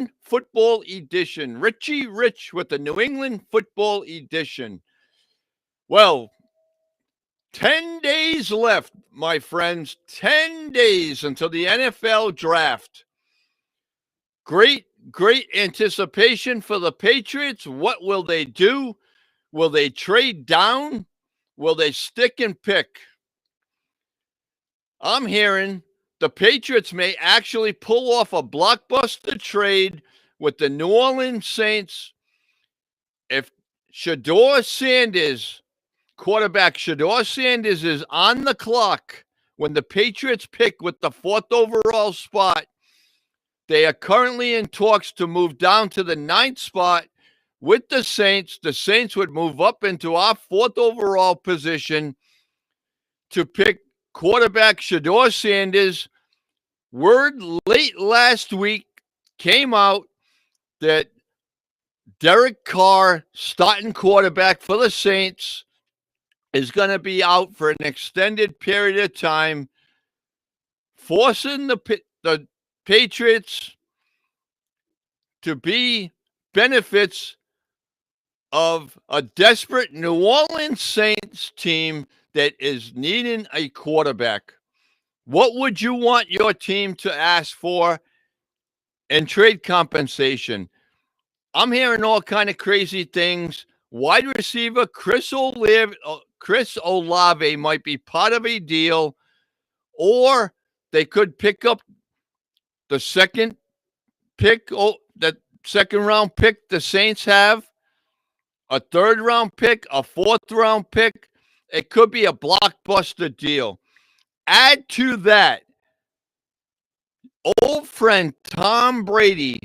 England Football Edition. Richie Rich with the New England Football Edition. Well, 10 days left, my friends. 10 days until the NFL draft. Great anticipation for the Patriots. What will they do? Will they trade down? Will they stick and pick? I'm hearing the Patriots may actually pull off a blockbuster trade with the New Orleans Saints if quarterback Shedeur Sanders is on the clock when the Patriots pick with the 4th overall spot. They are currently in talks to move down to the 9th spot with the Saints. The Saints would move up into our 4th overall position to pick quarterback Shedeur Sanders. Word late last week came out that Derek Carr, starting quarterback for the Saints, is going to be out for an extended period of time, forcing the Patriots to be benefits of a desperate New Orleans Saints team that is needing a quarterback. What would you want your team to ask for in trade compensation? I'm hearing all kind of crazy things. Wide receiver Chris Olave might be part of a deal, or they could pick up the second round pick the Saints have, a 3rd round pick, a 4th round pick. It could be a blockbuster deal. Add to that, old friend Tom Brady,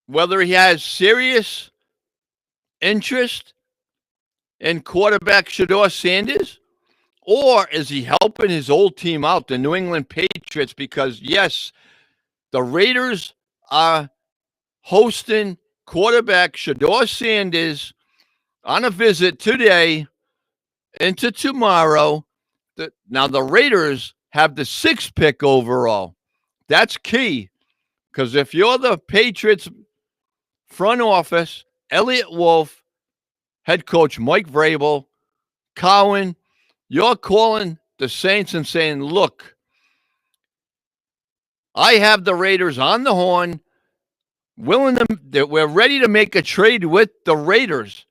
whether he has serious interest in quarterback Shedeur Sanders, or is he helping his old team out, the New England Patriots? Because, yes, the Raiders are hosting quarterback Shedeur Sanders on a visit today into tomorrow. Now, the Raiders have the 6th pick overall. That's key, because if you're the Patriots front office, Elliott Wolf, head coach Mike Vrabel, Cowan, you're calling the Saints and saying, look, I have the Raiders on the horn, we're ready to make a trade with the Raiders.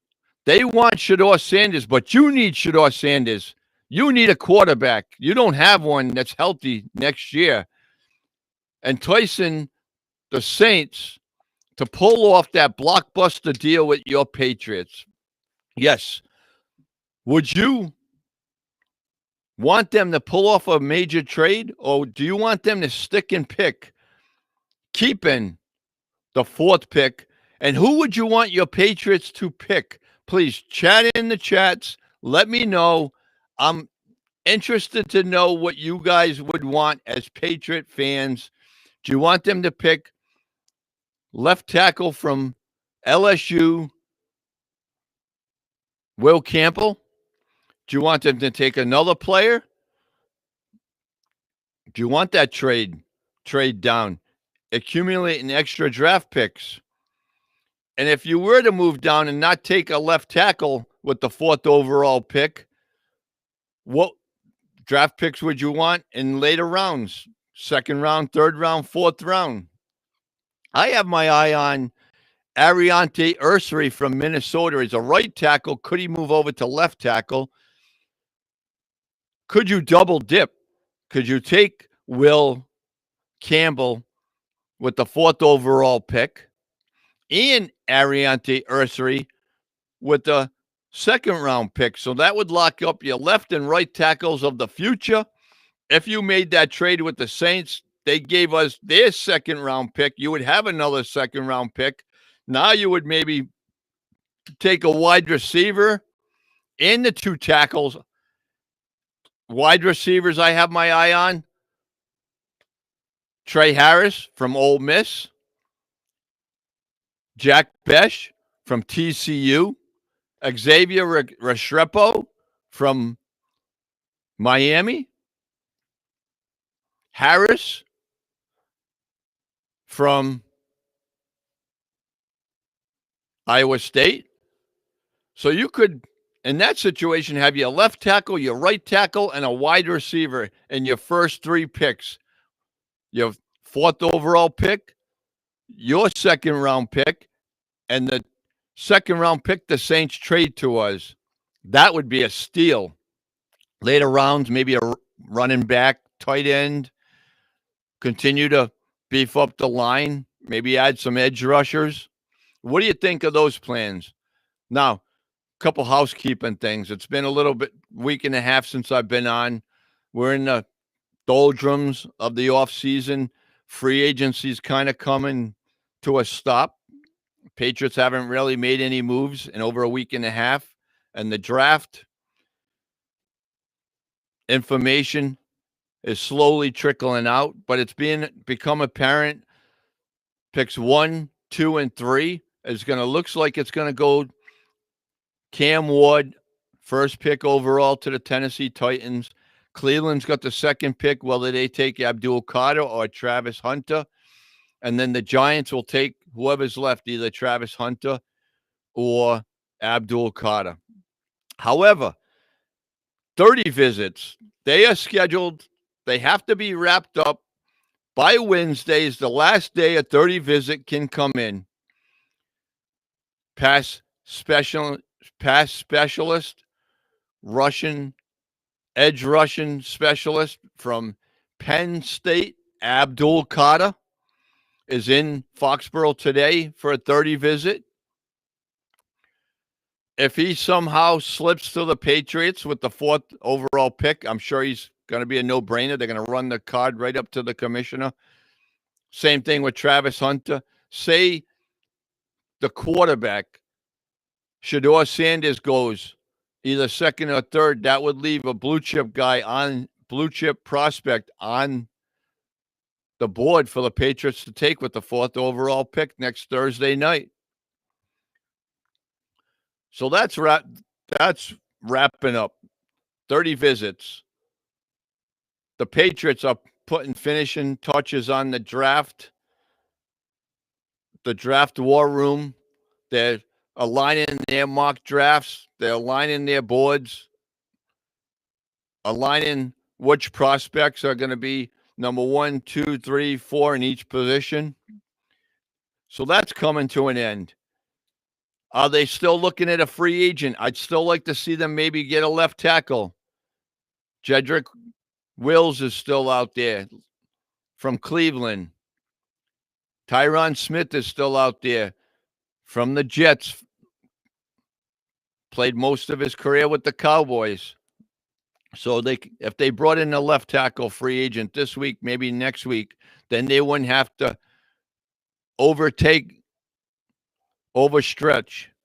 They want Shedeur Sanders, but you need Shedeur Sanders. You need a quarterback. You don't have one that's healthy next year. Enticing the Saints to pull off that blockbuster deal with your Patriots. Yes. Would you want them to pull off a major trade, or do you want them to stick and pick, keeping the 4th pick? And who would you want your Patriots to pick? Please chat in the chats. Let me know. I'm interested to know what you guys would want as Patriot fans. Do you want them to pick left tackle from LSU, Will Campbell? Do you want them to take another player? Do you want that trade down, accumulating extra draft picks? And if you were to move down and not take a left tackle with the 4th overall pick, what draft picks would you want in later rounds? 2nd round, 3rd round, 4th round? I have my eye on Ariante Ursary from Minnesota. He's a right tackle. Could he move over to left tackle? Could you double dip? Could you take Will Campbell with the 4th overall pick and Ariante Ursary with the 2nd round pick? So that would lock up your left and right tackles of the future. If you made that trade with the Saints, they gave us their 2nd round pick. You would have another 2nd round pick. Now you would maybe take a wide receiver and the 2 tackles. Wide receivers I have my eye on: Trey Harris from Ole Miss, Jack Bech from TCU, Xavier Restrepo from Miami, Harris from Iowa State. So you could, in that situation, have your left tackle, your right tackle, and a wide receiver in your first 3 picks. Your 4th overall pick, your 2nd round pick, and the 2nd round pick the Saints trade to us. That would be a steal. Later rounds, maybe a running back, tight end, continue to beef up the line, maybe add some edge rushers. What do you think of those plans? Now, a couple housekeeping things. It's been a little bit week and a half since I've been on. We're in the doldrums of the off season. Free agency's kind of coming to a stop. Patriots haven't really made any moves in over a week and a half. And the draft information is slowly trickling out, but it's become apparent. Picks 1, 2, and 3 is going to looks like it's going to go Cam Ward, first pick overall to the Tennessee Titans. Cleveland's got the 2nd pick, whether they take Abdul Carter or Travis Hunter. And then the Giants will take whoever's left, either Travis Hunter or Abdul Carter. However, 30 visits, they are scheduled. They have to be wrapped up by Wednesday is the last day a 30 visit can come in. Pass specialist, Russian, edge Russian specialist from Penn State, Abdul Carter, is in Foxborough today for a 30 visit. If he somehow slips to the Patriots with the 4th overall pick, I'm sure he's going to be a no-brainer. They're going to run the card right up to the commissioner. Same thing with Travis Hunter. Say the quarterback, Shedeur Sanders, goes either 2nd or 3rd, that would leave a blue chip prospect on the board for the Patriots to take with the 4th overall pick next Thursday night. So that's wrapping up. 30 visits. The Patriots are putting finishing touches on the draft war room. They're aligning their mock drafts. They're aligning their boards, aligning which prospects are going to be number 1, 2, 3, 4 in each position. So that's coming to an end. Are they still looking at a free agent? I'd still like to see them maybe get a left tackle. Jedrick Wills is still out there from Cleveland. Tyron Smith is still out there from the Jets. Played most of his career with the Cowboys. So if they brought in a left tackle free agent this week, maybe next week, then they wouldn't have to overstretch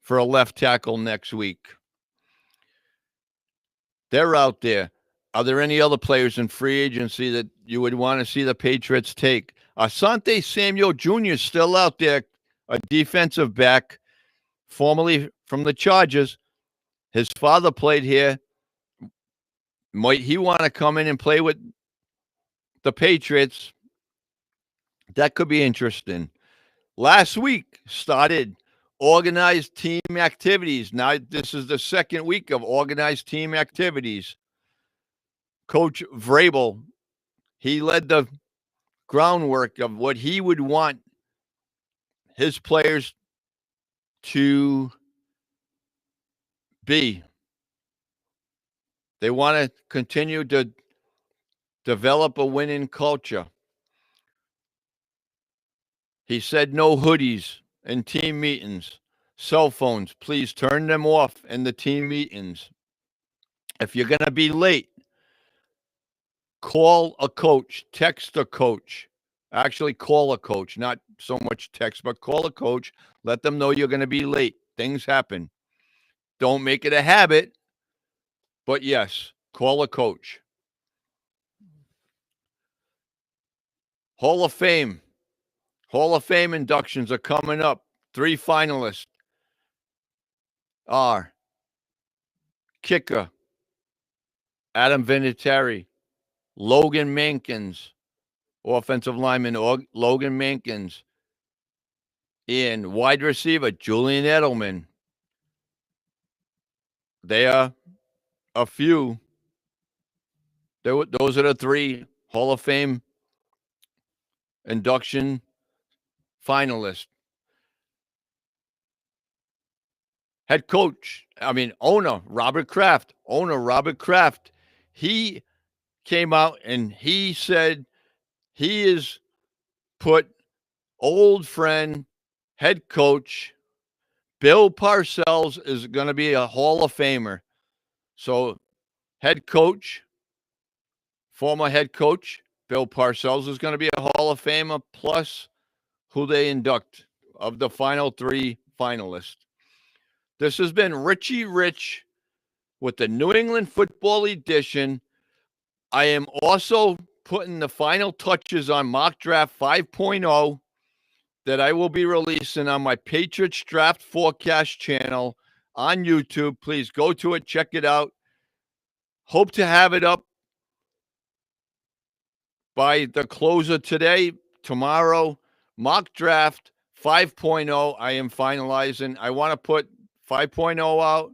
for a left tackle next week. They're out there. Are there any other players in free agency that you would want to see the Patriots take? Asante Samuel Jr. is still out there, a defensive back, formerly from the Chargers. His father played here. Might he want to come in and play with the Patriots? That could be interesting. Last week started organized team activities. Now this is the 2nd week of organized team activities. Coach Vrabel, he led the groundwork of what he would want his players to be. They want to continue to develop a winning culture. He said no hoodies in team meetings. Cell phones, please turn them off in the team meetings. If you're going to be late, call a coach, text a coach. Actually, call a coach, not so much text, but call a coach. Let them know you're going to be late. Things happen. Don't make it a habit, but yes, call a coach. Hall of Fame inductions are coming up. 3 finalists are kicker Adam Vinatieri, Logan Mankins, offensive lineman Logan Mankins, and wide receiver Julian Edelman. They are a few. Those are the 3 Hall of Fame induction finalists. Owner Robert Kraft. He came out and he said he is put old friend, head coach Bill Parcells is going to be a Hall of Famer. So, former head coach Bill Parcells is going to be a Hall of Famer, plus who they induct of the final 3 finalists. This has been Richie Rich with the New England Football Edition. I am also putting the final touches on Mock Draft 5.0 that I will be releasing on my Patriots Draft Forecast channel on YouTube. Please go to it, check it out. Hope to have it up by the close of today, tomorrow. Mock Draft 5.0, I am finalizing. I want to put 5.0 out,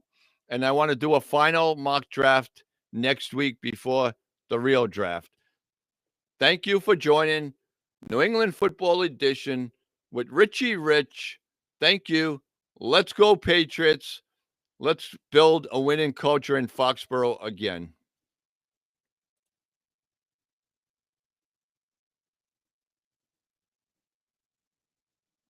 and I want to do a final mock draft next week before the real draft. Thank you for joining New England Football Edition with Richie Rich. Thank you. Let's go, Patriots. Let's build a winning culture in Foxborough again.